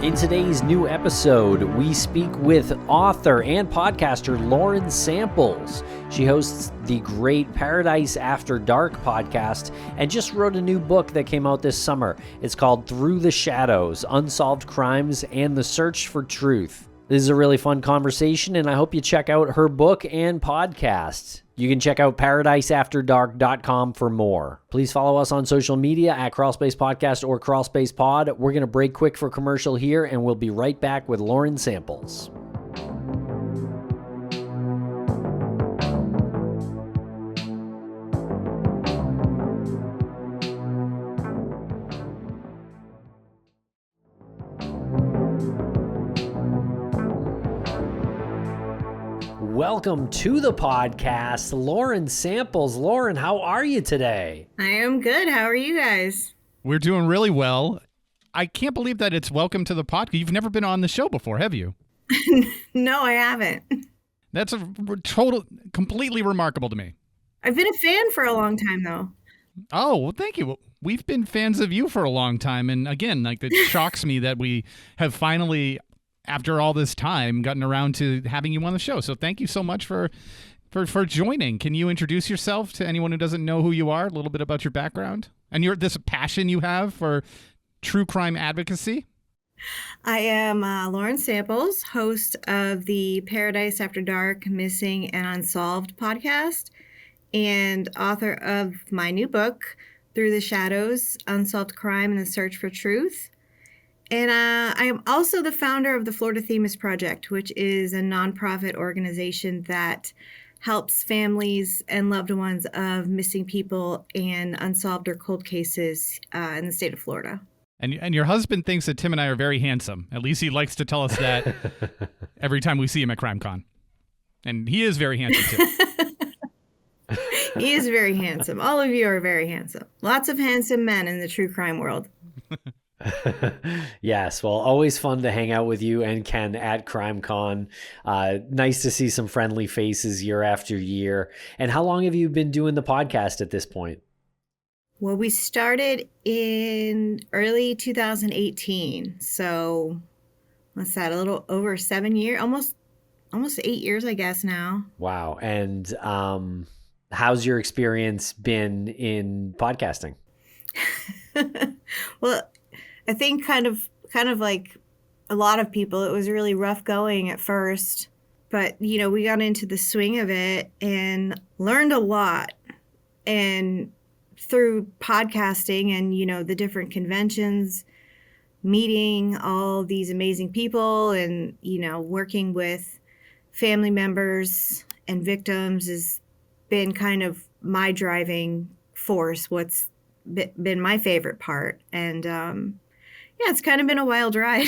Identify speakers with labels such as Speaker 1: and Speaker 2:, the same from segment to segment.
Speaker 1: In today's new episode, we speak with author and podcaster Lauren Samples. She hosts the great Paradise After Dark podcast and just wrote a new book that came out this summer. It's called Through the Shadows: Unsolved Crimes and the Search for Truth. This is a really fun conversation, and I hope you check out her book and podcast. You can check out paradiseafterdark.com for more. Please follow us on social media at Crawlspace Podcast or Crawlspace Pod. We're going to break quick for commercial here, and we'll be right back with Lauren Samples. Welcome to the podcast, Lauren Samples. Lauren, how are you today?
Speaker 2: I am good. How are you guys?
Speaker 3: We're doing really well. I can't believe that it's welcome to the podcast. You've never been on the show before, have you?
Speaker 2: No, I haven't.
Speaker 3: That's completely remarkable to me.
Speaker 2: I've been a fan for a long time, though.
Speaker 3: Oh, well, thank you. We've been fans of you for a long time. And again, it shocks me that we have finally, after all this time, gotten around to having you on the show. So thank you so much for joining. Can you introduce yourself to anyone who doesn't know who you are, a little bit about your background and this passion you have for true crime advocacy?
Speaker 2: I am Lauren Samples, host of the Paradise After Dark Missing and Unsolved podcast and author of my new book, Through the Shadows: Unsolved Crime and the Search for Truth. And I am also the founder of the Florida Themis Project, which is a nonprofit organization that helps families and loved ones of missing people and unsolved or cold cases in the state of Florida.
Speaker 3: And your husband thinks that Tim and I are very handsome. At least he likes to tell us that every time we see him at CrimeCon. And he is very handsome, too.
Speaker 2: He is very handsome. All of you are very handsome. Lots of handsome men in the true crime world.
Speaker 1: Yes, well, always fun to hang out with you and Ken at CrimeCon. Nice to see some friendly faces year after year. And how long have you been doing the podcast at this point?
Speaker 2: Well, we started in early 2018. So what's that, a little over 7 years, almost 8 years, I guess now. Wow. And how's your experience been in podcasting? Well, I think kind of like a lot of people, it was really rough going at first, but we got into the swing of it and learned a lot. And through podcasting and the different conventions, meeting all these amazing people and working with family members and victims has been kind of my driving force, what's been my favorite part. And it's kind of been a wild ride.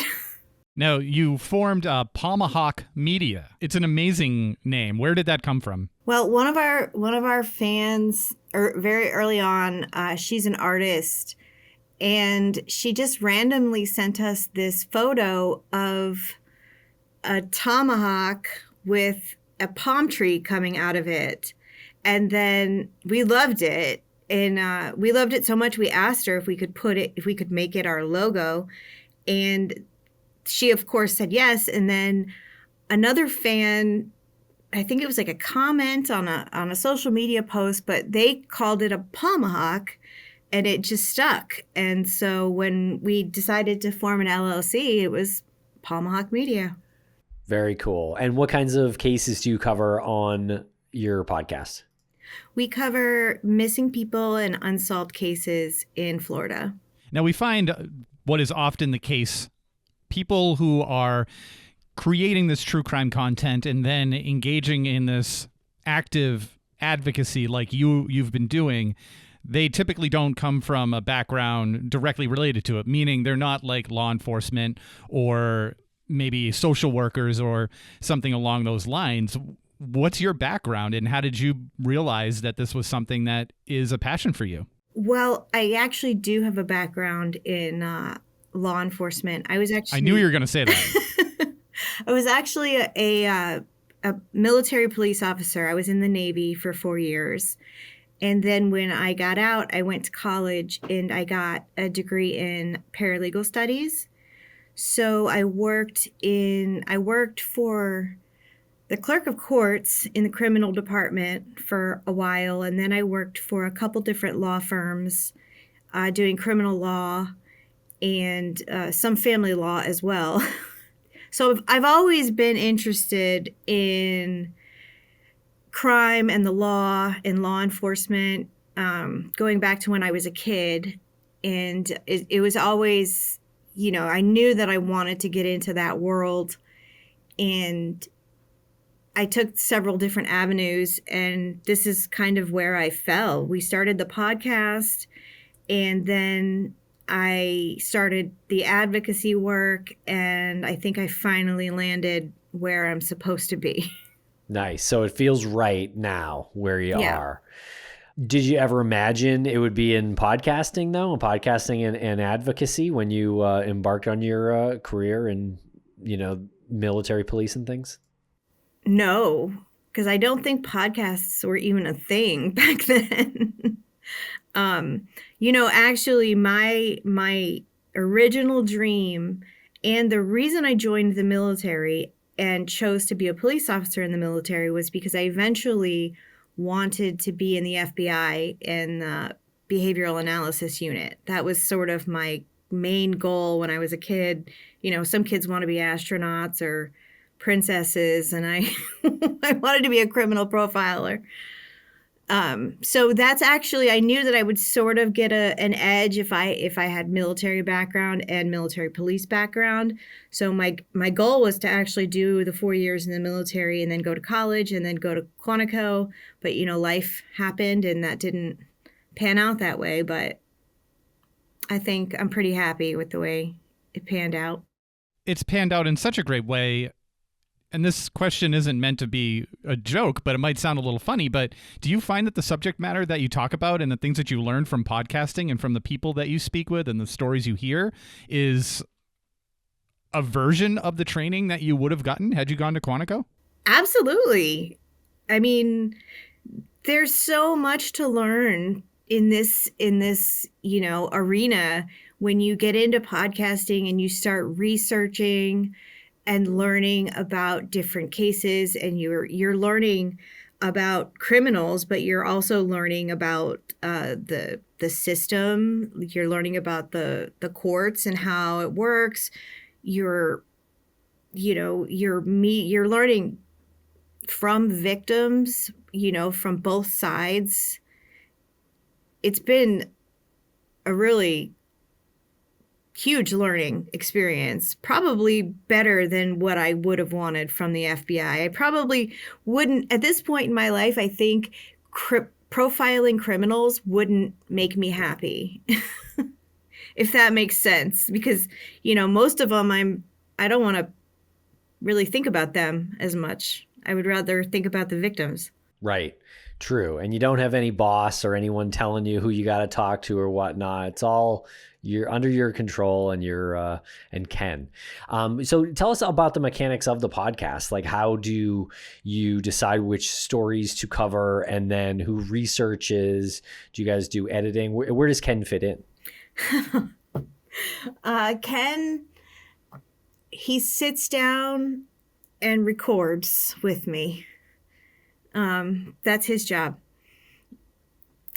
Speaker 3: Now, you formed Palmahawk Media. It's an amazing name. Where did that come from?
Speaker 2: Well, one of our fans, very early on, she's an artist, and she just randomly sent us this photo of a tomahawk with a palm tree coming out of it. And then we loved it. And we loved it so much, we asked her if we could make it our logo. And she, of course, said yes. And then another fan, I think it was like a comment on a social media post, but they called it a palmahawk, and it just stuck. And so when we decided to form an LLC, it was Palmahawk Media.
Speaker 1: Very cool. And what kinds of cases do you cover on your podcast?
Speaker 2: We cover missing people and unsolved cases in Florida.
Speaker 3: Now, we find what is often the case, people who are creating this true crime content and then engaging in this active advocacy like you've been doing, they typically don't come from a background directly related to it, meaning they're not like law enforcement or maybe social workers or something along those lines. What's your background, and how did you realize that this was something that is a passion for you?
Speaker 2: Well, I actually do have a background in law enforcement. I knew
Speaker 3: you were going to say that.
Speaker 2: I was actually a military police officer. I was in the Navy for 4 years. And then when I got out, I went to college and I got a degree in paralegal studies. So I worked for the clerk of courts in the criminal department for a while, and then I worked for a couple different law firms doing criminal law and some family law as well. So I've always been interested in crime and the law and law enforcement, going back to when I was a kid. And it was always, I knew that I wanted to get into that world. And I took several different avenues, and this is kind of where I fell. We started the podcast, and then I started the advocacy work, and I think I finally landed where I'm supposed to be.
Speaker 1: Nice. So it feels right now where you are. Did you ever imagine it would be in podcasting, though, podcasting and advocacy when you embarked on your career in, military police and things?
Speaker 2: No, because I don't think podcasts were even a thing back then. Actually, my original dream and the reason I joined the military and chose to be a police officer in the military was because I eventually wanted to be in the FBI in the behavioral analysis unit. That was sort of my main goal when I was a kid. Some kids want to be astronauts or princesses, and I I wanted to be a criminal profiler. So that's actually, I knew that I would sort of get an edge if I had military background and military police background. So my goal was to actually do the 4 years in the military and then go to college and then go to Quantico. But, life happened and that didn't pan out that way. But I think I'm pretty happy with the way it panned out.
Speaker 3: It's panned out in such a great way. And this question isn't meant to be a joke, but it might sound a little funny. But do you find that the subject matter that you talk about and the things that you learn from podcasting and from the people that you speak with and the stories you hear is a version of the training that you would have gotten had you gone to Quantico?
Speaker 2: Absolutely. I mean, there's so much to learn in this arena when you get into podcasting and you start researching and learning about different cases, and you're learning about criminals, but you're also learning about the system. You're learning about the courts and how it works. You're learning from victims, from both sides. It's been a really huge learning experience, probably better than what I would have wanted from the FBI. I probably wouldn't, at this point in my life, I think profiling criminals wouldn't make me happy, if that makes sense, because, most of them I don't want to really think about them as much. I would rather think about the victims. Right.
Speaker 1: True. And you don't have any boss or anyone telling you who you got to talk to or whatnot. It's all you're under your control and and Ken. So tell us about the mechanics of the podcast. Like, how do you decide which stories to cover, and then who researches? Do you guys do editing? Where does Ken fit in?
Speaker 2: Ken, he sits down and records with me. That's his job.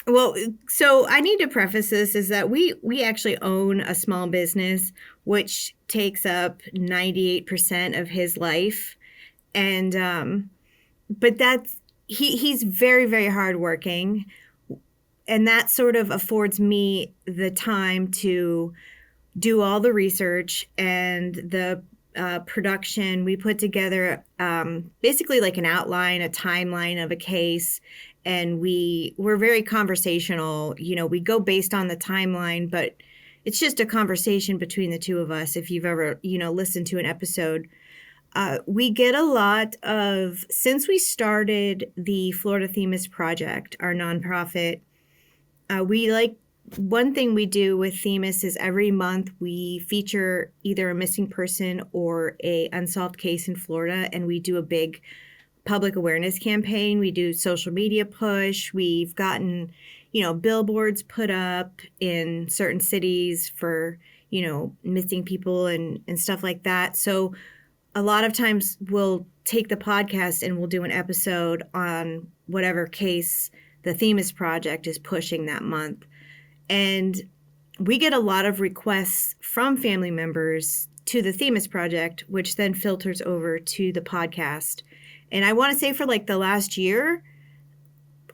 Speaker 2: Well, so I need to preface this is that we actually own a small business, which takes up 98% of his life. And, but he's very, very hardworking. And that sort of affords me the time to do all the research and the production. We put together basically like an outline, a timeline of a case. And we're very conversational. We go based on the timeline, but it's just a conversation between the two of us. If you've ever, listened to an episode, we get a lot of, since we started the Florida Themis Project, our nonprofit, one thing we do with Themis is every month we feature either a missing person or a unsolved case in Florida, and we do a big public awareness campaign. We do social media push. We've gotten, billboards put up in certain cities for, missing people and stuff like that. So a lot of times we'll take the podcast and we'll do an episode on whatever case the Themis Project is pushing that month. And we get a lot of requests from family members to the Themis Project, which then filters over to the podcast. And I want to say for like the last year,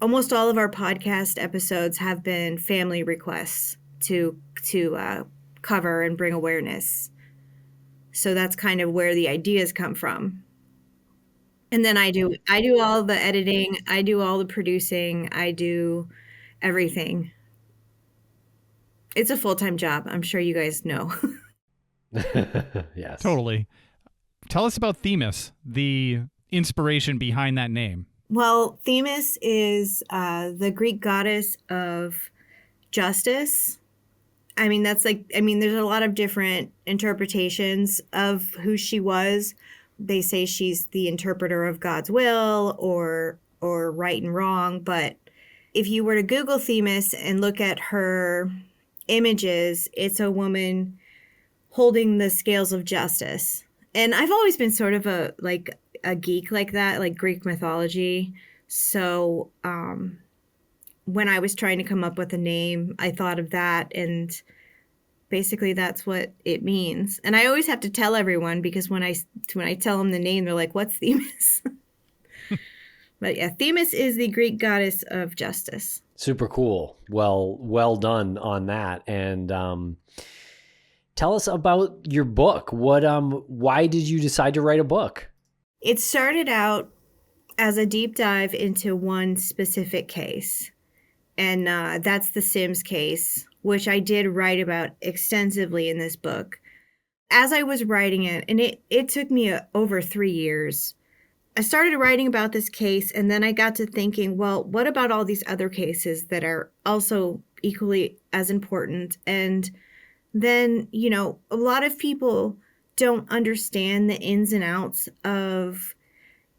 Speaker 2: almost all of our podcast episodes have been family requests to cover and bring awareness. So that's kind of where the ideas come from. And then I do all the editing, I do all the producing, I do everything. It's a full-time job. I'm sure you guys know.
Speaker 1: Yes.
Speaker 3: Totally. Tell us about Themis, the inspiration behind that name.
Speaker 2: Well, Themis is the Greek goddess of justice. There's a lot of different interpretations of who she was. They say she's the interpreter of God's will or right and wrong. But if you were to Google Themis and look at her images, it's a woman holding the scales of justice. And I've always been sort of a geek like that, like Greek mythology. So when I was trying to come up with a name, I thought of that, and basically that's what it means. And I always have to tell everyone, because when I tell them the name, they're like, "What's Themis?" But yeah, Themis is the Greek goddess of justice.
Speaker 1: Super cool. Well done on that. And tell us about your book. Why did you decide to write a book?
Speaker 2: It started out as a deep dive into one specific case, and that's the Sims case, which I did write about extensively in this book. As I was writing it, and it took me over 3 years, I started writing about this case, and then I got to thinking, well, what about all these other cases that are also equally as important? And then, a lot of people don't understand the ins and outs of,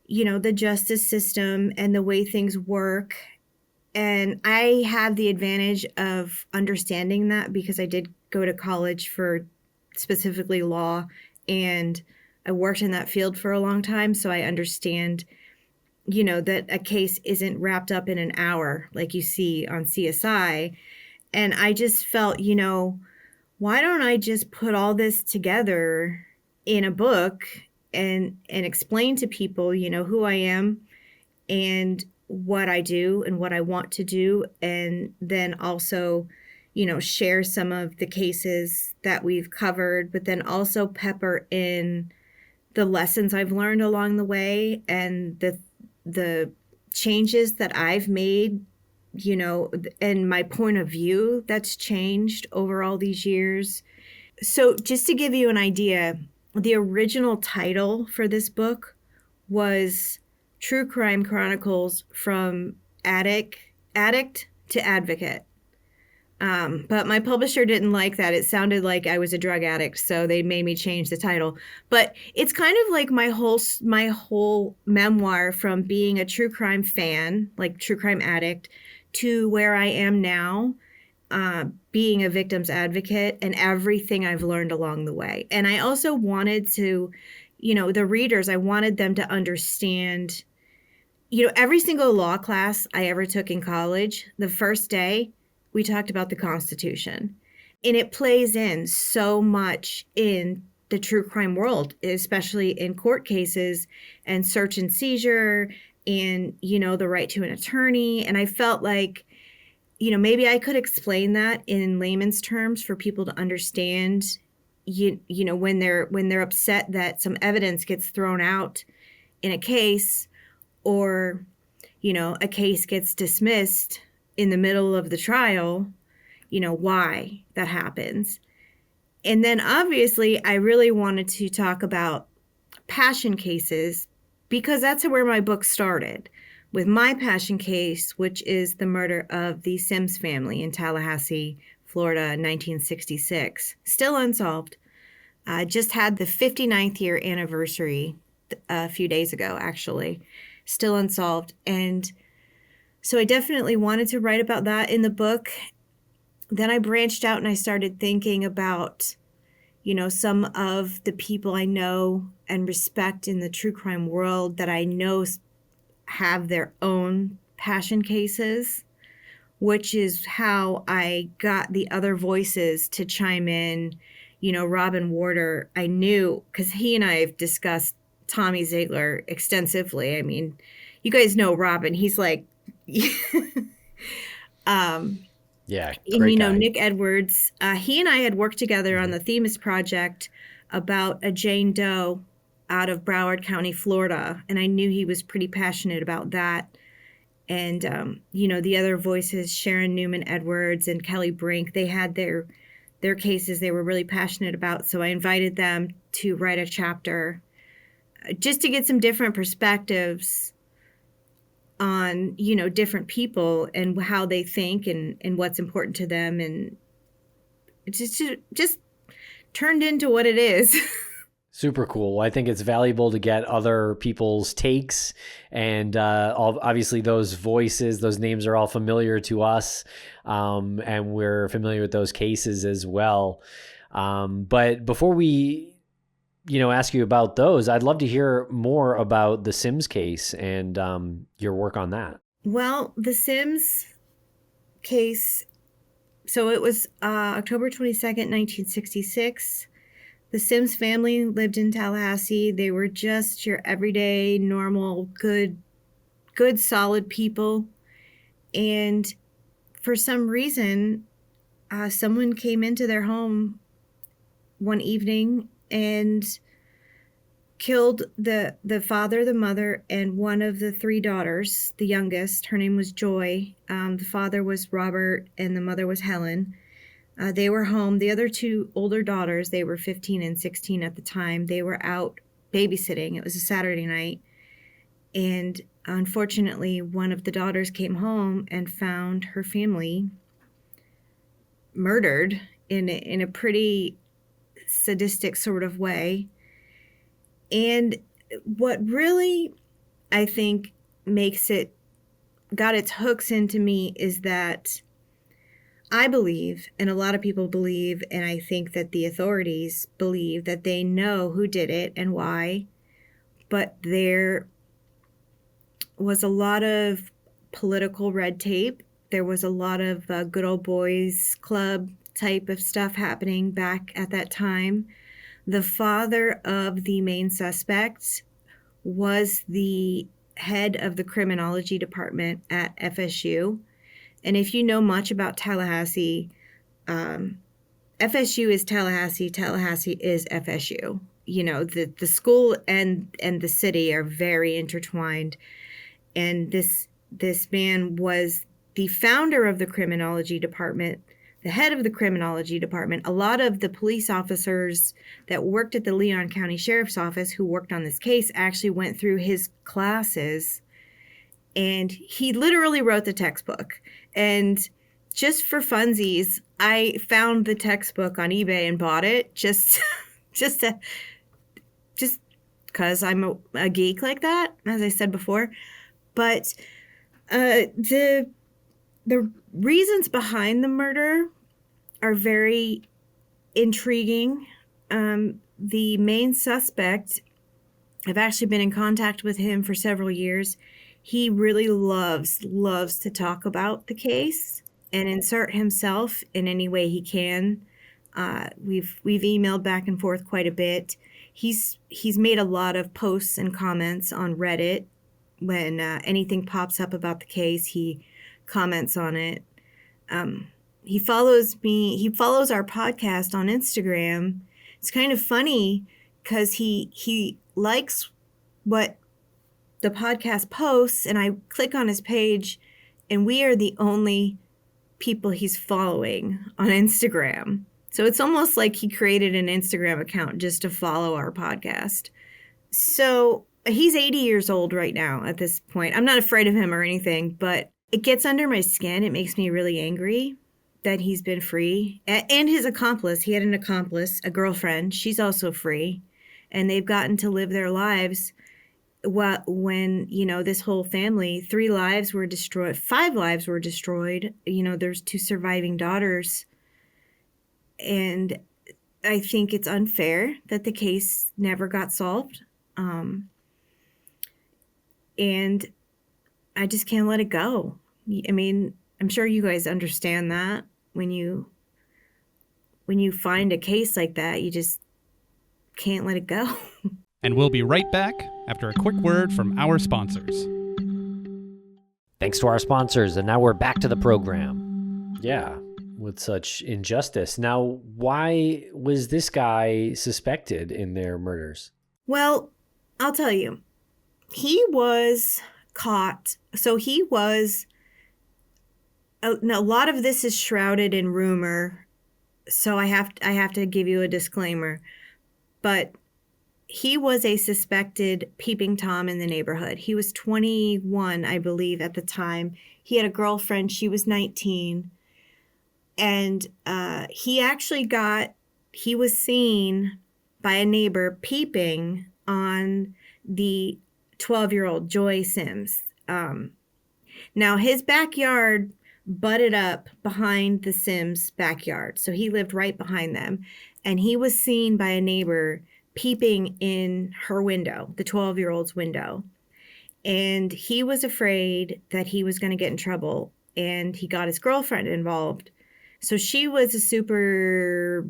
Speaker 2: the justice system and the way things work. And I have the advantage of understanding that because I did go to college for specifically law, and I worked in that field for a long time. So I understand, that a case isn't wrapped up in an hour like you see on CSI. And I just felt, why don't I just put all this together in a book and explain to people, who I am and what I do and what I want to do. And then also, share some of the cases that we've covered, but then also pepper in the lessons I've learned along the way and the changes that I've made, and my point of view that's changed over all these years. So just to give you an idea, the original title for this book was True Crime Chronicles from Addict to Advocate. But my publisher didn't like that. It sounded like I was a drug addict, so they made me change the title. But it's kind of like my whole memoir, from being a true crime fan, like true crime addict, to where I am now, being a victim's advocate, and everything I've learned along the way. And I also wanted to, the readers, I wanted them to understand, every single law class I ever took in college, the first day, we talked about the Constitution, and it plays in so much in the true crime world, especially in court cases and search and seizure and, the right to an attorney. And I felt like, maybe I could explain that in layman's terms for people to understand, when they're upset that some evidence gets thrown out in a case, or, a case gets dismissed in the middle of the trial, why that happens. And then obviously I really wanted to talk about passion cases, because that's where my book started, with my passion case, which is the murder of the Sims family in Tallahassee, Florida, 1966. Still unsolved. Just had the 59th year anniversary a few days ago, actually. Still unsolved. And so I definitely wanted to write about that in the book. Then I branched out and I started thinking about some of the people I know and respect in the true crime world that I know have their own passion cases, which is how I got the other voices to chime in. Robin Warder, I knew, because he and I have discussed Tommy Ziegler extensively. I mean, you guys know Robin. He's like,
Speaker 1: Yeah,
Speaker 2: and
Speaker 1: great guy.
Speaker 2: Nick Edwards, he and I had worked together on the Themis project about a Jane Doe out of Broward County, Florida, and I knew he was pretty passionate about that. And the other voices, Sharon Newman Edwards and Kelly Brink, they had their cases they were really passionate about. So I invited them to write a chapter just to get some different perspectives on, different people and how they think and what's important to them. And it just turned into what it is.
Speaker 1: Super cool. I think it's valuable to get other people's takes, and obviously those voices, those names are all familiar to us, and we're familiar with those cases as well. But before we, ask you about those, I'd love to hear more about the Sims case and your work on that.
Speaker 2: Well, the Sims case, so it was October 22nd, 1966. The Sims family lived in Tallahassee. They were just your everyday, normal, good, solid people. And for some reason, someone came into their home one evening and killed the father, the mother, and one of the three daughters, the youngest. Her name was Joy. The father was Robert, and the mother was Helen. They were home. The other two older daughters, they were 15 and 16 at the time. They were out babysitting. It was a Saturday night. And unfortunately, one of the daughters came home and found her family murdered in a pretty sadistic sort of way. And what really, I think, got its hooks into me is that I believe, and a lot of people believe, and I think that the authorities believe, that they know who did it and why, but there was a lot of political red tape. There was a lot of good old boys club type of stuff happening back at that time. The father of the main suspect was the head of the criminology department at FSU. And if you know much about Tallahassee, FSU is Tallahassee, Tallahassee is FSU. The school and the city are very intertwined. And this man was the founder of the criminology department, the head of the criminology department. A lot of the police officers that worked at the Leon County Sheriff's Office who worked on this case actually went through his classes, and he literally wrote the textbook. And just for funsies, I found the textbook on eBay and bought it just because I'm a geek like that, as I said before. But the reasons behind the murder are very intriguing. The main suspect, I've actually been in contact with him for several years. He really loves to talk about the case and insert himself in any way he can. We've emailed back and forth quite a bit. He's made a lot of posts and comments on Reddit. When anything pops up about the case, he comments on it. He follows me. He follows our podcast on Instagram. It's kind of funny because he likes what the podcast posts, and I click on his page, and we are the only people he's following on Instagram. So it's almost like he created an Instagram account just to follow our podcast. So he's 80 years old right now at this point. I'm not afraid of him or anything, but it gets under my skin. It makes me really angry that he's been free. And his accomplice, he had an accomplice, a girlfriend. She's also free. And they've gotten to live their lives when, this whole family, 3 lives were destroyed, 5 lives were destroyed. There's 2 surviving daughters. And I think it's unfair that the case never got solved. And I just can't let it go. I mean, I'm sure you guys understand that when you find a case like that, you just can't let it go.
Speaker 3: And we'll be right back after a quick word from our sponsors.
Speaker 1: Thanks to our sponsors, and now we're back to the program. Yeah, with such injustice. Now, why was this guy suspected in their murders?
Speaker 2: Well, I'll tell you. He was caught. So he was... Now, a lot of this is shrouded in rumor, so I have to give you a disclaimer. But he was a suspected peeping Tom in the neighborhood. He was 21, I believe, at the time. He had a girlfriend. She was 19. And he was seen by a neighbor peeping on the 12-year-old Joy Sims. Now, his backyard butted up behind the Sims' backyard. So he lived right behind them. And he was seen by a neighbor peeping in her window, the 12-year-old's window. And he was afraid that he was going to get in trouble. And he got his girlfriend involved. So she was a super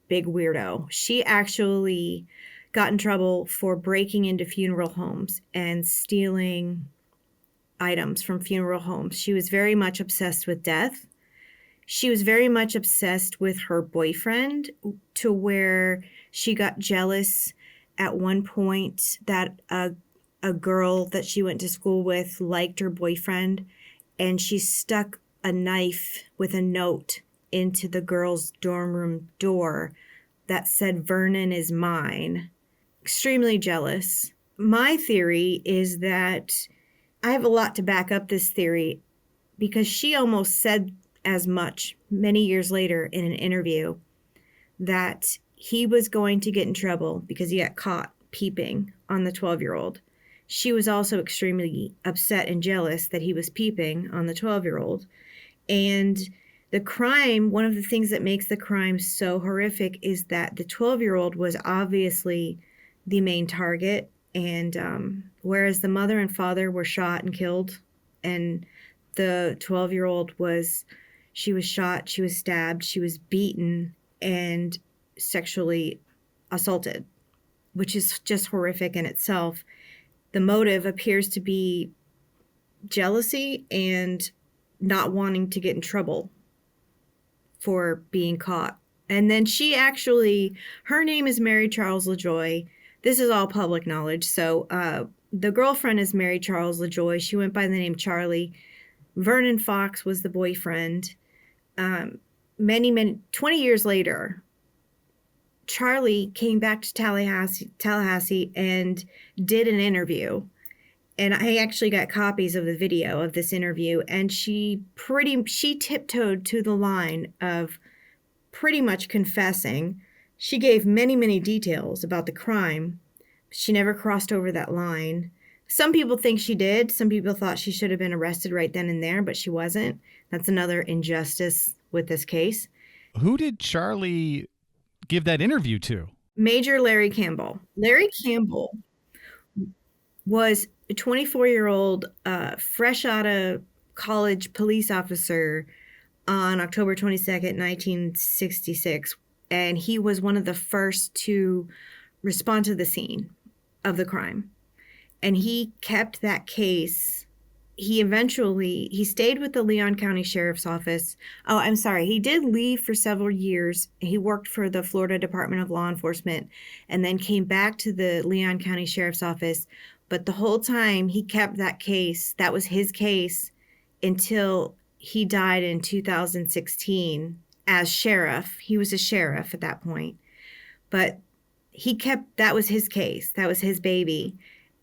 Speaker 2: big weirdo. She actually got in trouble for breaking into funeral homes and stealing items from funeral homes. She was very much obsessed with death. She was very much obsessed with her boyfriend to where she got jealous at one point that a girl that she went to school with liked her boyfriend, and she stuck a knife with a note into the girl's dorm room door that said, "Vernon is mine." Extremely jealous. My theory is that I have a lot to back up this theory because she almost said as much many years later in an interview that he was going to get in trouble because he got caught peeping on the 12-year-old. She was also extremely upset and jealous that he was peeping on the 12-year-old. And the crime, one of the things that makes the crime so horrific is that the 12-year-old was obviously the main target. And whereas the mother and father were shot and killed, and the 12-year-old she was shot, she was stabbed, she was beaten, and sexually assaulted, which is just horrific in itself. The motive appears to be jealousy and not wanting to get in trouble for being caught. And then her name is Mary Charles LaJoy. This is all public knowledge. So the girlfriend is Mary Charles LaJoy. She went by the name Charlie. Vernon Fox was the boyfriend. 20 years later, Charlie came back to Tallahassee and did an interview. And I actually got copies of the video of this interview. And she tiptoed to the line of pretty much confessing. She gave many, many details about the crime. She never crossed over that line. Some people think she did. Some people thought she should have been arrested right then and there, but she wasn't. That's another injustice with this case.
Speaker 3: Who did Charlie give that interview to?
Speaker 2: Major Larry Campbell. Larry Campbell was a 24-year-old fresh out of college police officer on October 22nd, 1966. And he was one of the first to respond to the scene of the crime. And he kept that case. He stayed with the Leon County Sheriff's Office. Oh, I'm sorry. He did leave for several years. He worked for the Florida Department of Law Enforcement and then came back to the Leon County Sheriff's Office. But the whole time he kept that case. That was his case until he died in 2016 as sheriff. He was a sheriff at that point. But that was his case. That was his baby.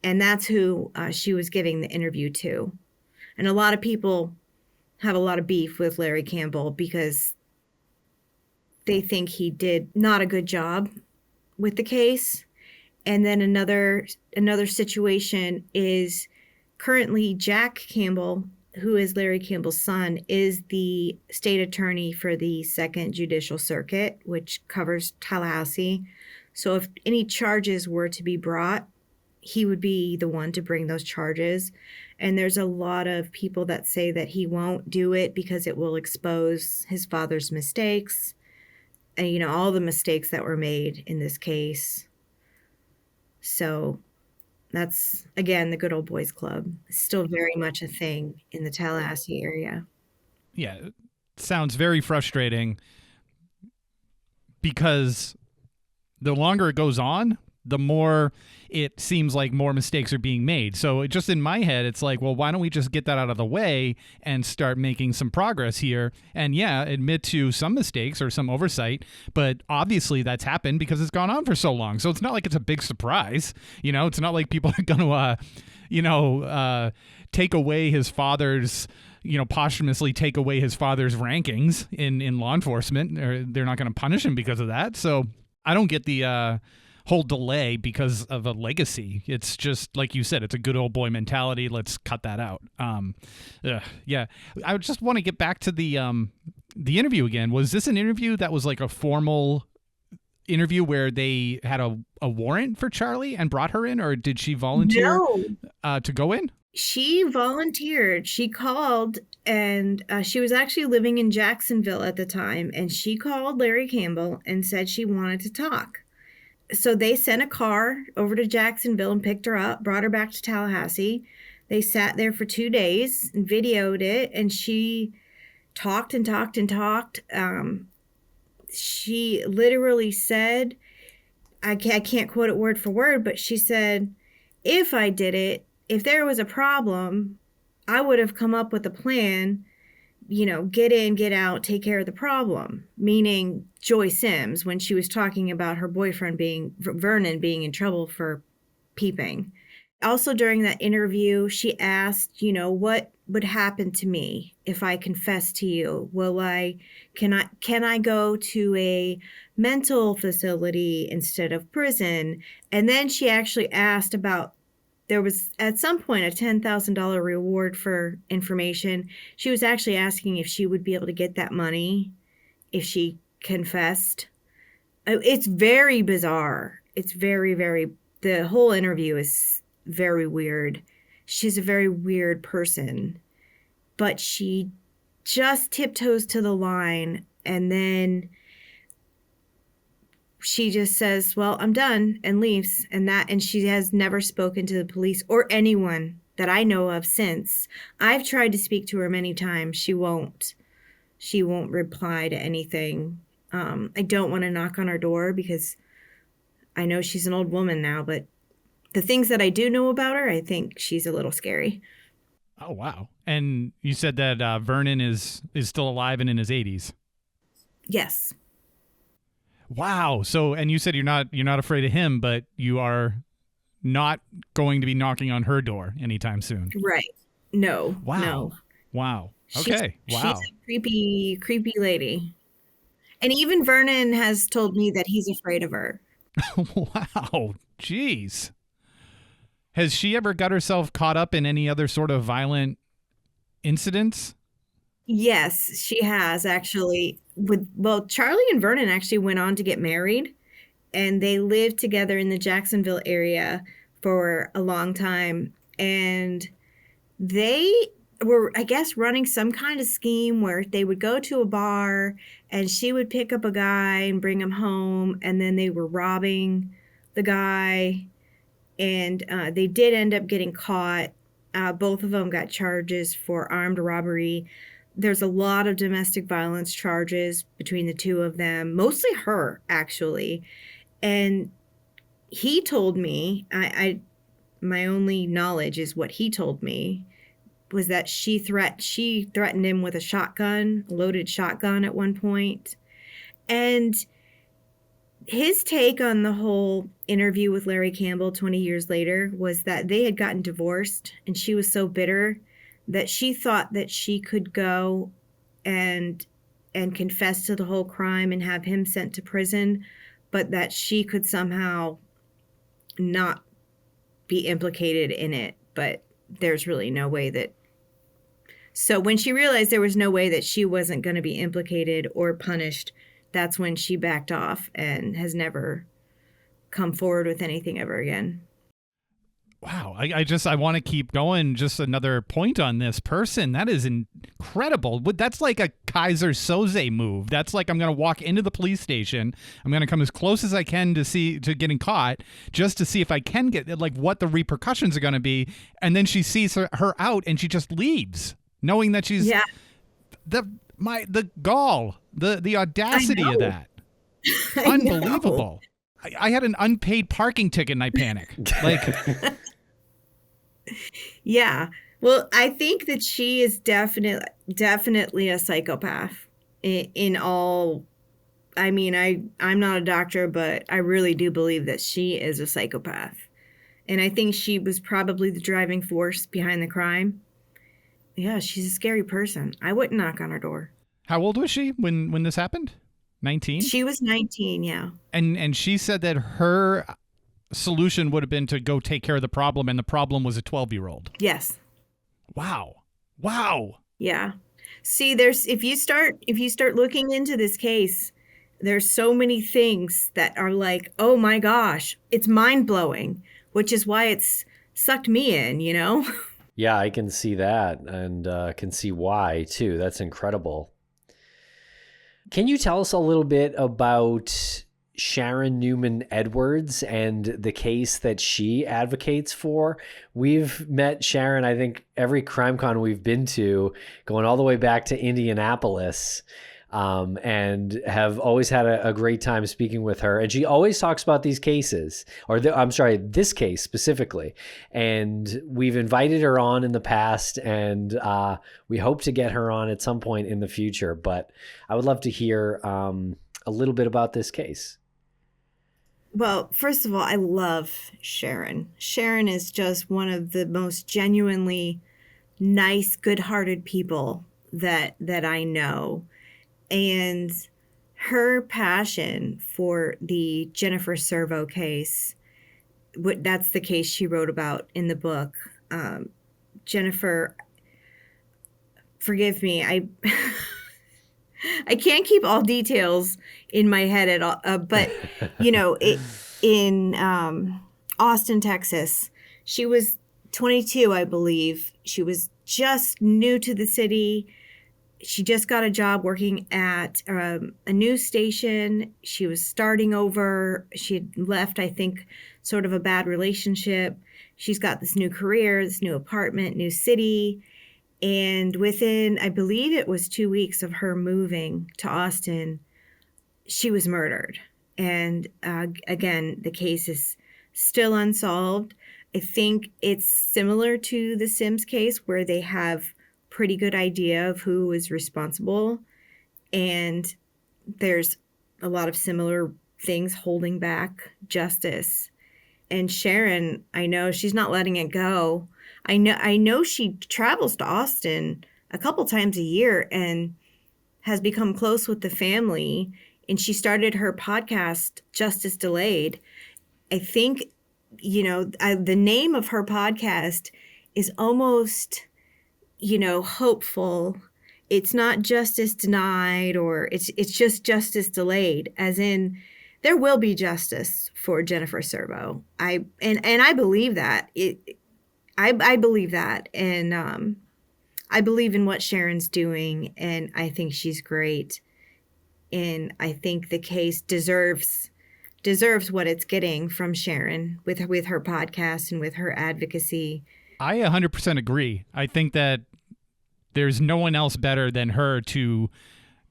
Speaker 2: And that's who she was giving the interview to. And a lot of people have a lot of beef with Larry Campbell because they think he did not a good job with the case. And then another situation is currently Jack Campbell, who is Larry Campbell's son, is the state attorney for the Second Judicial Circuit, which covers Tallahassee. So if any charges were to be brought, he would be the one to bring those charges. And there's a lot of people that say that he won't do it because it will expose his father's mistakes and, you know, all the mistakes that were made in this case. So that's, again, the good old boys club. It's still very much a thing in the Tallahassee area.
Speaker 3: Yeah, it sounds very frustrating because the longer it goes on, the more it seems like more mistakes are being made. So just in my head, it's like, well, why don't we just get that out of the way and start making some progress here? And yeah, admit to some mistakes or some oversight, but obviously that's happened because it's gone on for so long. So it's not like it's a big surprise. You know, it's not like people are going to, take away his father's, posthumously take away his father's rankings in law enforcement, or they're not going to punish him because of that. So I don't get the whole delay because of a legacy. It's just like you said, it's a good old boy mentality. Let's cut that out. Yeah, I just want to get back to the interview again. Was this an interview that was like a formal interview where they had a warrant for Charlie and brought her in, or did she volunteer to go in?
Speaker 2: She volunteered. She called, and she was actually living in Jacksonville at the time, and she called Larry Campbell and said she wanted to talk. So they sent a car over to Jacksonville and picked her up, brought her back to Tallahassee. They sat there for 2 days and videoed it, and she talked and talked and talked. She literally said, I can't quote it word for word, but she said, if I did it, if there was a problem, I would have come up with a plan, get in, get out, take care of the problem. Meaning Joy Sims, when she was talking about her boyfriend Vernon being in trouble for peeping. Also during that interview, she asked, what would happen to me if I confess to you? Can I go to a mental facility instead of prison? And then she actually asked about, there was at some point a $10,000 reward for information. She was actually asking if she would be able to get that money if she confessed. It's very bizarre. It's very, very, the whole interview is very weird. She's a very weird person, but she just tiptoes to the line, and then she just says, well, I'm done, and leaves. And she has never spoken to the police or anyone that I know of since. I've tried to speak to her many times. She won't reply to anything. I don't want to knock on her door because I know she's an old woman now, but the things that I do know about her, I think she's a little scary.
Speaker 3: Oh, wow. And you said that Vernon is still alive and in his 80s.
Speaker 2: Yes.
Speaker 3: Wow. So, and you said you're not afraid of him, but you are not going to be knocking on her door anytime soon.
Speaker 2: Right. No.
Speaker 3: Wow.
Speaker 2: No.
Speaker 3: Wow. Okay. Wow.
Speaker 2: She's a creepy, creepy lady. And even Vernon has told me that he's afraid of her.
Speaker 3: Wow. Jeez. Has she ever got herself caught up in any other sort of violent incidents?
Speaker 2: Yes, she has actually. Charlie and Vernon actually went on to get married, and they lived together in the Jacksonville area for a long time. And they were, I guess, running some kind of scheme where they would go to a bar and she would pick up a guy and bring him home, and then they were robbing the guy. And they did end up getting caught. Both of them got charges for armed robbery. There's a lot of domestic violence charges between the two of them, mostly her, actually. And he told me, my only knowledge is what he told me, was that she threatened him with a loaded shotgun at one point. And his take on the whole interview with Larry Campbell 20 years later was that they had gotten divorced, and she was so bitter that she thought that she could go and confess to the whole crime and have him sent to prison, but that she could somehow not be implicated in it. But there's really no way that So when she realized there was no way that she wasn't going to be implicated or punished, that's when she backed off and has never come forward with anything ever again.
Speaker 3: Wow. I want to keep going. Just another point on this person. That is incredible. That's like a Kaiser Soze move. That's like, I'm going to walk into the police station. I'm going to come as close as I can to getting caught, just to see if I can get, like, what the repercussions are going to be. And then she sees her out and she just leaves, knowing that she's the gall, the audacity of that. Unbelievable. I had an unpaid parking ticket and I panicked. Like,
Speaker 2: yeah. Well, I think that she is definitely a psychopath in all. I mean, I'm not a doctor, but I really do believe that she is a psychopath. And I think she was probably the driving force behind the crime. Yeah, she's a scary person. I wouldn't knock on her door.
Speaker 3: How old was she when this happened? 19?
Speaker 2: She was 19, yeah.
Speaker 3: And she said that her solution would have been to go take care of the problem, and the problem was a 12-year-old.
Speaker 2: Yes.
Speaker 3: Wow.
Speaker 2: Yeah. See, if you start looking into this case, there's so many things that are like, oh my gosh, it's mind-blowing, which is why it's sucked me in, you know?
Speaker 1: Yeah, I can see that, and can see why too. That's incredible. Can you tell us a little bit about Sharon Newman Edwards and the case that she advocates for? We've met Sharon, I think, every CrimeCon we've been to, going all the way back to Indianapolis, and have always had a great time speaking with her. And she always talks about these cases, this case specifically. And we've invited her on in the past, and we hope to get her on at some point in the future. But I would love to hear a little bit about this case.
Speaker 2: Well, first of all, I love Sharon. Sharon is just one of the most genuinely nice, good-hearted people that I know. And her passion for the Jennifer Servo case, that's the case she wrote about in the book. Jennifer, forgive me, I can't keep all details in my head at all. But, you know, in Austin, Texas, she was 22, I believe. She was just new to the city. She just got a job working at a news station. She was starting over. She had left, I think, sort of a bad relationship. She's got this new career, this new apartment, new city. And within, I believe it was 2 weeks of her moving to Austin, she was murdered. And again, the case is still unsolved. I think it's similar to the Sims case, where they have pretty good idea of who is responsible, and there's a lot of similar things holding back justice. And Sharon, I know she's not letting it go. I know she travels to Austin a couple times a year and has become close with the family, and she started her podcast Justice Delayed. I think, you know, the name of her podcast is almost, you know, hopeful. It's not justice denied, or it's just justice delayed, as in there will be justice for Jennifer Servo. I believe that. I believe that, and I believe in what Sharon's doing, and I think she's great, and I think the case deserves what it's getting from Sharon with her podcast and with her advocacy.
Speaker 3: I 100% agree. I think that there's no one else better than her to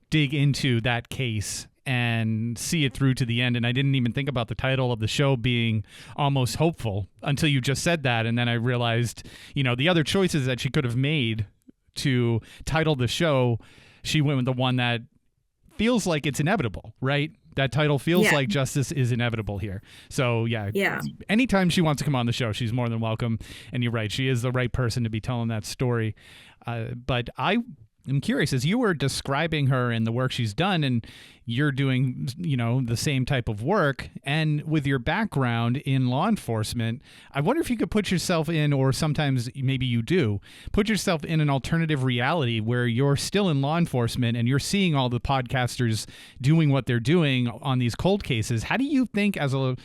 Speaker 3: dig into that case and see it through to the end. And I didn't even think about the title of the show being Almost Hopeful until you just said that. And then I realized, you know, the other choices that she could have made to title the show, she went with the one that feels like it's inevitable, right? That title feels like justice is inevitable here. So yeah. Anytime she wants to come on the show, she's more than welcome. And you're right, she is the right person to be telling that story. But I I'm curious, as you were describing her and the work she's done, and you're doing, the same type of work, and with your background in law enforcement, I wonder if you could put yourself in, or sometimes maybe you do, put yourself in an alternative reality where you're still in law enforcement and you're seeing all the podcasters doing what they're doing on these cold cases. How do you think, as a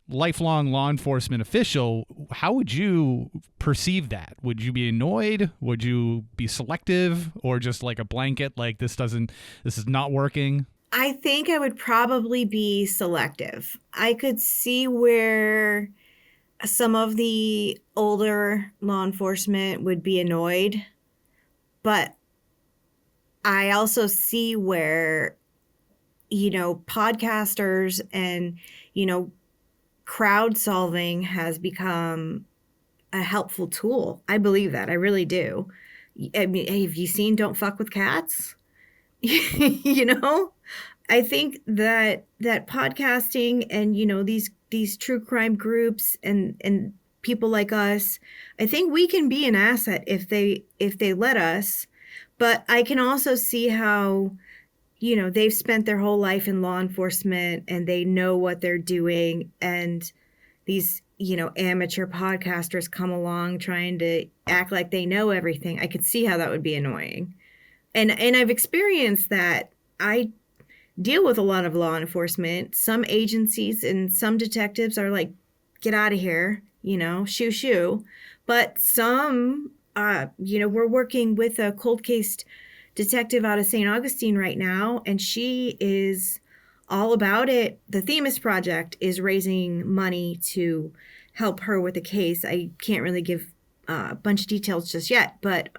Speaker 3: lifelong law enforcement official, how would you perceive that? Would you be annoyed? Would you be selective, or just like a blanket, like this is not working?
Speaker 2: I think I would probably be selective. I could see where some of the older law enforcement would be annoyed, but I also see where, podcasters and, crowd solving has become a helpful tool. I believe that. I really do. I mean, have you seen Don't Fuck with Cats? I think that podcasting and, these true crime groups and people like us, I think we can be an asset if they let us. But I can also see how, they've spent their whole life in law enforcement and they know what they're doing. And these, amateur podcasters come along trying to act like they know everything. I could see how that would be annoying. And I've experienced that. I deal with a lot of law enforcement. Some agencies and some detectives are like, get out of here, shoo shoo. But some, we're working with a cold case detective out of St. Augustine right now, and she is all about it. The Themis Project is raising money to help her with a case. I can't really give a bunch of details just yet, but,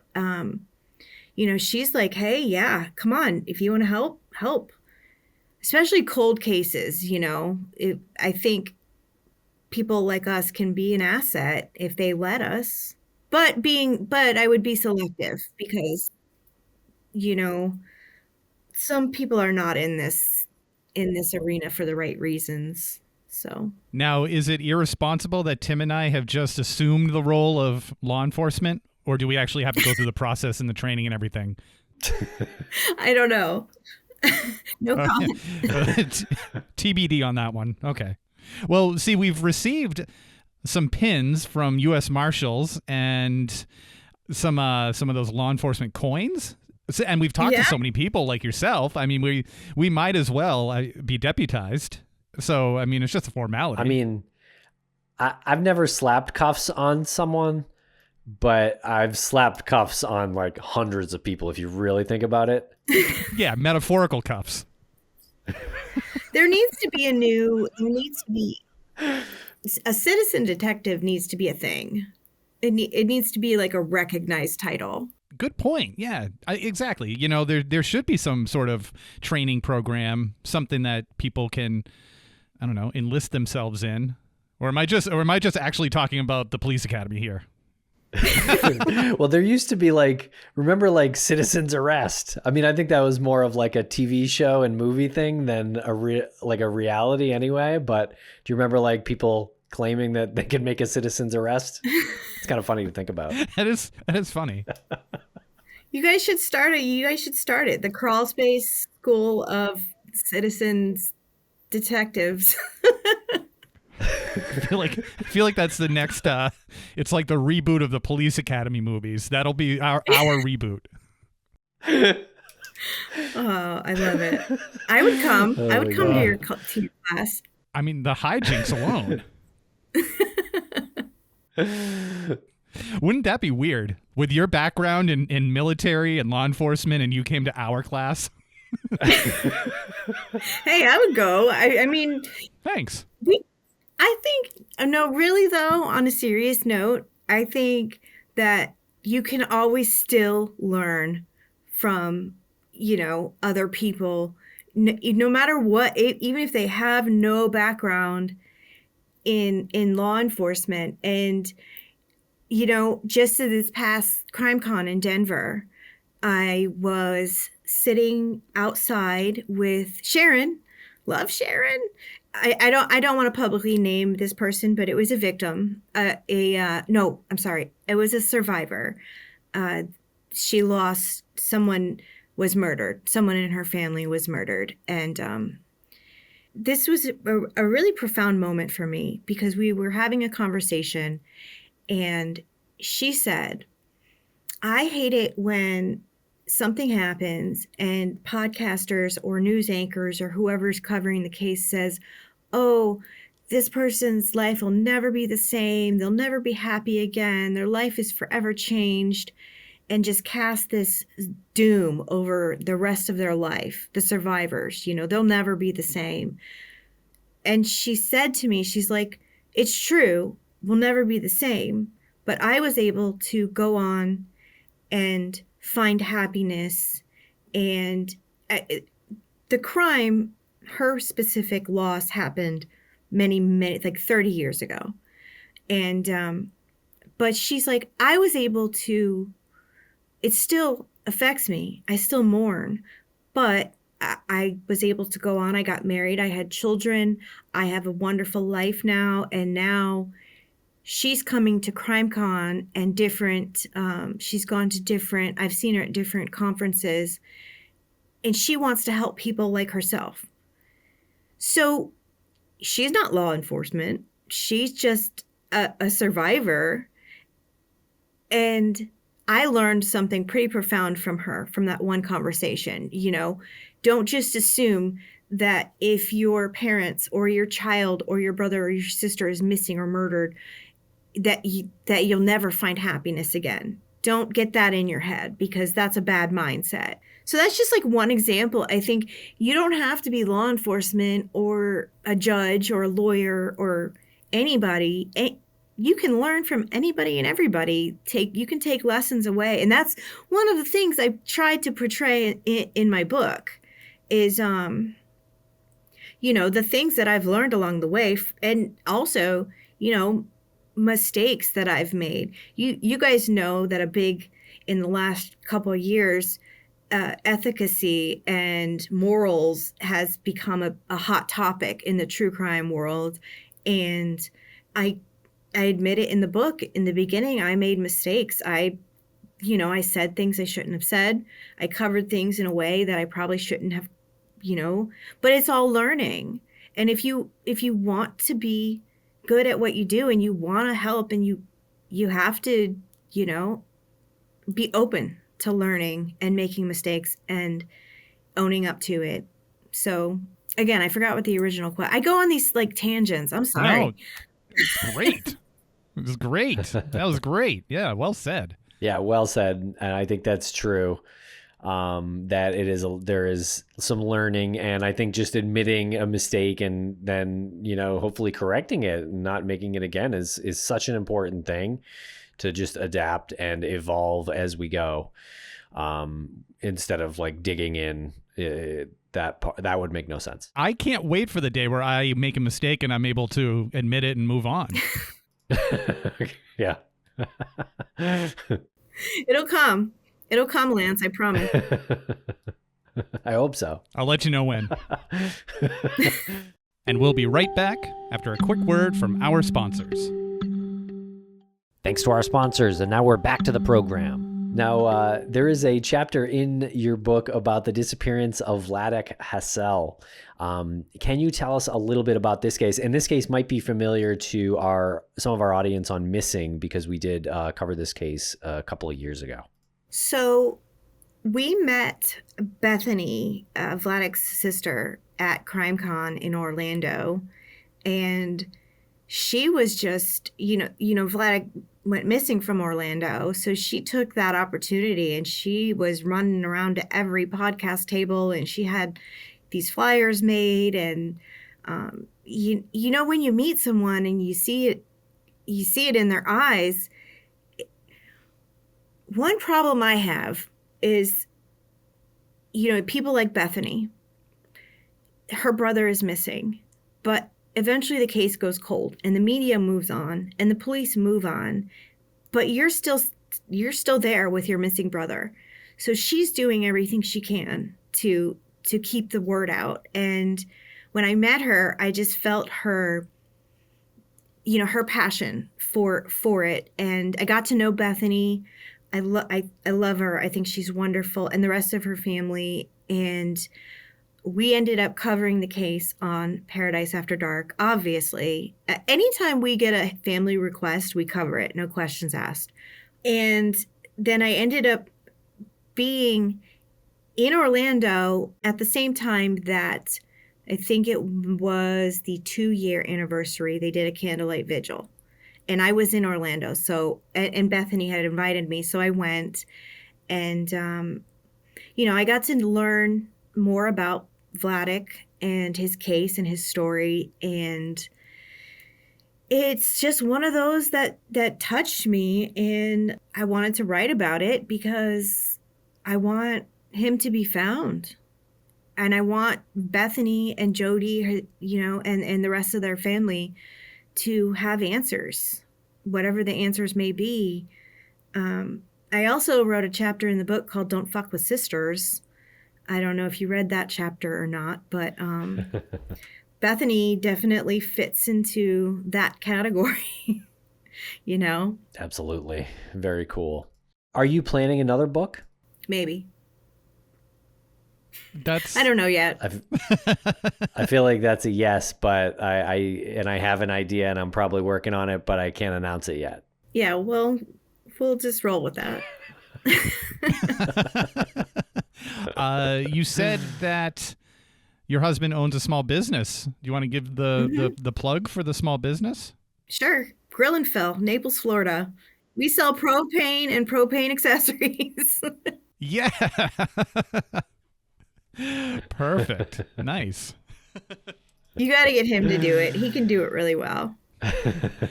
Speaker 2: she's like, hey, yeah, come on. If you want to help. Especially cold cases, I think people like us can be an asset if they let us. But I would be selective because, some people are not in this arena for the right reasons. So
Speaker 3: now, is it irresponsible that Tim and I have just assumed the role of law enforcement, or do we actually have to go through the process and the training and everything?
Speaker 2: I don't know. No comment.
Speaker 3: TBD on that one. Okay. Well, see, we've received some pins from U.S. Marshals and some of those law enforcement coins. And we've talked to so many people like yourself. I mean, we might as well be deputized. So, I mean, it's just a formality.
Speaker 1: I mean, I've never slapped cuffs on someone, but I've slapped cuffs on like hundreds of people if you really think about it.
Speaker 3: Yeah, metaphorical cuffs.
Speaker 2: There needs to be a citizen detective needs to be a thing. It needs to be like a recognized title.
Speaker 3: Good point. Yeah, exactly. There should be some sort of training program, something that people can, I don't know, enlist themselves in. Or am I just actually talking about the police academy here?
Speaker 1: Well, there used to be remember Citizen's Arrest. I mean, I think that was more of like a TV show and movie thing than a reality anyway. But do you remember people claiming that they could make a citizen's arrest? It's kind of funny to think about.
Speaker 3: That is funny.
Speaker 2: You guys should start it. The Crawlspace School of Citizens Detectives.
Speaker 3: I feel like that's the next. It's like the reboot of the Police Academy movies. That'll be our reboot.
Speaker 2: Oh, I love it. I would come. I would come to your class.
Speaker 3: I mean, the hijinks alone. Wouldn't that be weird? With your background in military and law enforcement, and you came to our class.
Speaker 2: Hey, I would go. I mean,
Speaker 3: thanks.
Speaker 2: I think, no, really though, on a serious note, I think that you can always still learn from, other people, no matter what, even if they have no background in law enforcement. And, just to this past CrimeCon in Denver, I was sitting outside with Sharon. Love Sharon. I don't want to publicly name this person, but it was a victim. No, I'm sorry. It was a survivor. she lost someone was murdered. Someone in her family was murdered. And this was a really profound moment for me because we were having a conversation and she said, I hate it when something happens and podcasters or news anchors or whoever's covering the case says, oh, this person's life will never be the same. They'll never be happy again. Their life is forever changed, and just cast this doom over the rest of their life, the survivors, they'll never be the same. And she said to me, she's like, it's true, we'll never be the same. But I was able to go on and find happiness. And the crime, her specific loss happened many, like 30 years ago. And, but she's like, I was able to, it still affects me. I still mourn, but I was able to go on. I got married. I had children. I have a wonderful life now. And now she's coming to CrimeCon and she's gone to different, I've seen her at different conferences, and she wants to help people like herself. So she's not law enforcement. She's just a survivor. And I learned something pretty profound from her, from that one conversation. Don't just assume that if your parents or your child or your brother or your sister is missing or murdered, that you'll never find happiness again. Don't get that in your head, because that's a bad mindset. So that's just like one example. I think you don't have to be law enforcement or a judge or a lawyer or anybody. You can learn from anybody and everybody. You can take lessons away. And that's one of the things I tried to portray in my book is, the things that I've learned along the way, and also, mistakes that I've made. You guys know that in the last couple of years, efficacy and morals has become a hot topic in the true crime world. And I admit it in the book. In the beginning, I made mistakes. I said things I shouldn't have said. I covered things in a way that I probably shouldn't have, but it's all learning. And if you want to be good at what you do and you want to help, and you have to, be open to learning and making mistakes and owning up to it. So again, I forgot what the original question. I go on these like tangents. I'm sorry.
Speaker 3: No, it's great. It was great. That was great. Yeah, well said.
Speaker 1: Yeah, well said. And I think that's true. That there is some learning, and I think just admitting a mistake and then, hopefully correcting it and not making it again is such an important thing, to just adapt and evolve as we go. Instead of like digging in, that would make no sense.
Speaker 3: I can't wait for the day where I make a mistake and I'm able to admit it and move on.
Speaker 1: Yeah.
Speaker 2: It'll come, Lance, I promise.
Speaker 1: I hope so.
Speaker 3: I'll let you know when. And we'll be right back after a quick word from our sponsors.
Speaker 1: Thanks to our sponsors, and now we're back to the program. Now, there is a chapter in your book about the disappearance of Vladek Hassel. Can you tell us a little bit about this case? And this case might be familiar to some of our audience on Missing, because we did cover this case a couple of years ago.
Speaker 2: So we met Bethany, Vladek's sister, at CrimeCon in Orlando, and she was just, Vladek went missing from Orlando, so she took that opportunity and she was running around to every podcast table, and she had these flyers made. And when you meet someone and you see it in their eyes. One problem I have is, people like Bethany, her brother is missing, but eventually the case goes cold and the media moves on and the police move on, but you're still there with your missing brother. So she's doing everything she can to keep the word out. And when I met her, I just felt her, her passion for it. And I got to know Bethany. I love her. I think she's wonderful, and the rest of her family. And we ended up covering the case on Paradise After Dark. Obviously, anytime we get a family request, we cover it. No questions asked. And then I ended up being in Orlando at the same time that I think it was the 2-year anniversary. They did a candlelight vigil. And I was in Orlando. So, and Bethany had invited me. So I went. And, I got to learn more about Vladik and his case and his story. And it's just one of those that touched me. And I wanted to write about it because I want him to be found. And I want Bethany and Jody, and the rest of their family to have answers, whatever the answers may be. I also wrote a chapter in the book called Don't Fuck with Sisters. I don't know if you read that chapter or not, but Bethany definitely fits into that category,
Speaker 1: Absolutely. Very cool. Are you planning another book?
Speaker 2: Maybe.
Speaker 3: I
Speaker 2: don't know yet.
Speaker 1: I feel like that's a yes, but I have an idea and I'm probably working on it, but I can't announce it yet.
Speaker 2: Yeah, well, we'll just roll with that.
Speaker 3: You said that your husband owns a small business. Do you want to give the plug for the small business?
Speaker 2: Sure. Grill and Fill, Naples, Florida. We sell propane and propane accessories.
Speaker 3: Yeah. Perfect. Nice.
Speaker 2: You got to get him to do it. He can do it really well.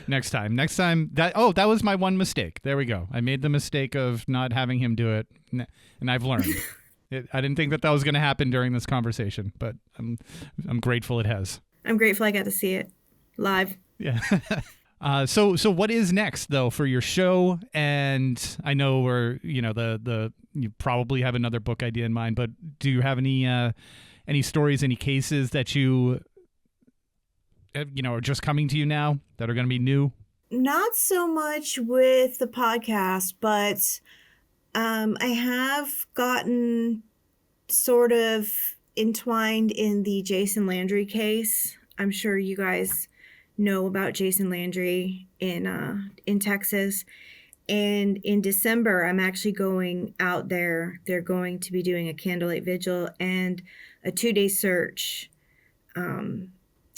Speaker 3: Next time. That was my one mistake. There we go. I made the mistake of not having him do it, and I've learned. I didn't think that was going to happen during this conversation, but I'm grateful it has. I'm
Speaker 2: grateful I got to see it live.
Speaker 3: Yeah. So what is next though for your show? And I know you probably have another book idea in mind, but do you have any stories, any cases that you are just coming to you now that are going to be new?
Speaker 2: Not so much with the podcast, but I have gotten sort of entwined in the Jason Landry case. I'm sure you guys know about Jason Landry in Texas. And in December, I'm actually going out there. They're going to be doing a candlelight vigil and a 2-day search.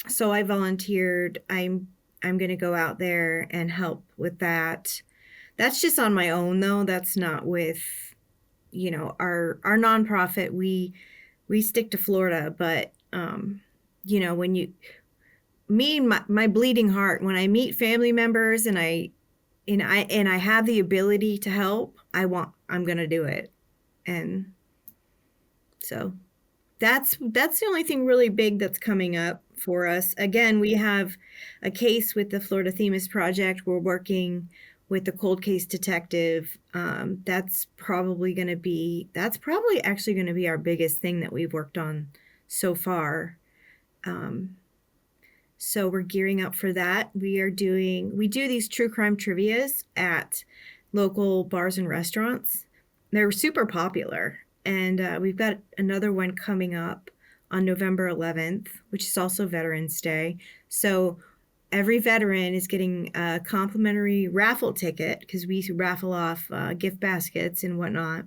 Speaker 2: So I volunteered. I'm going to go out there and help with that. That's just on my own, though. That's not with, our nonprofit. We stick to Florida, but when my bleeding heart, when I meet family members and I have the ability to help, I'm going to do it. And so that's the only thing really big that's coming up for us. Again, we have a case with the Florida Themis Project. We're working with the cold case detective. That's probably actually going to be our biggest thing that we've worked on so far. So we're gearing up for that. We do these true crime trivias at local bars and restaurants. They're super popular. And we've got another one coming up on November 11th, which is also Veterans Day. So every veteran is getting a complimentary raffle ticket because we raffle off gift baskets and whatnot.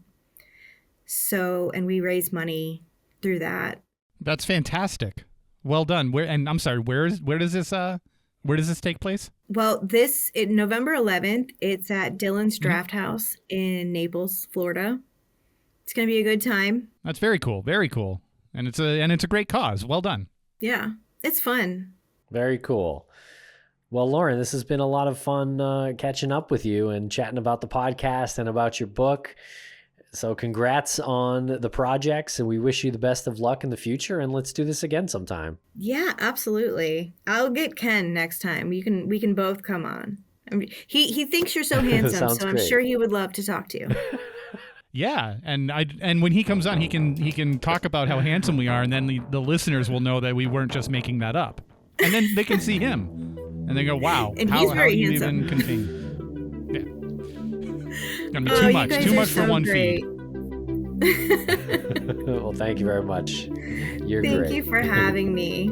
Speaker 2: So, and we raise money through that.
Speaker 3: That's fantastic. Well done. I'm sorry, where does this take place?
Speaker 2: Well, November 11th, it's at Dylan's Draft House in Naples, Florida. It's going to be a good time.
Speaker 3: That's very cool. Very cool. And it's a great cause. Well done.
Speaker 2: Yeah, it's fun.
Speaker 1: Very cool. Well, Lauren, this has been a lot of fun catching up with you and chatting about the podcast and about your book. So congrats on the projects, and we wish you the best of luck in the future, and let's do this again sometime.
Speaker 2: Yeah, absolutely. I'll get Ken next time. We can both come on. He thinks you're so handsome, so I'm sure he would love to talk to you.
Speaker 3: Yeah, and when he comes on, he can talk about how handsome we are, and then the listeners will know that we weren't just making that up. And then they can see him, and they go, "Wow,
Speaker 2: and he's very
Speaker 3: how do you
Speaker 2: handsome."
Speaker 3: even contain?" Yeah. I mean, too much. Too much for one feed.
Speaker 1: Well, thank you very much. You're
Speaker 2: Thank
Speaker 1: great.
Speaker 2: you for having me.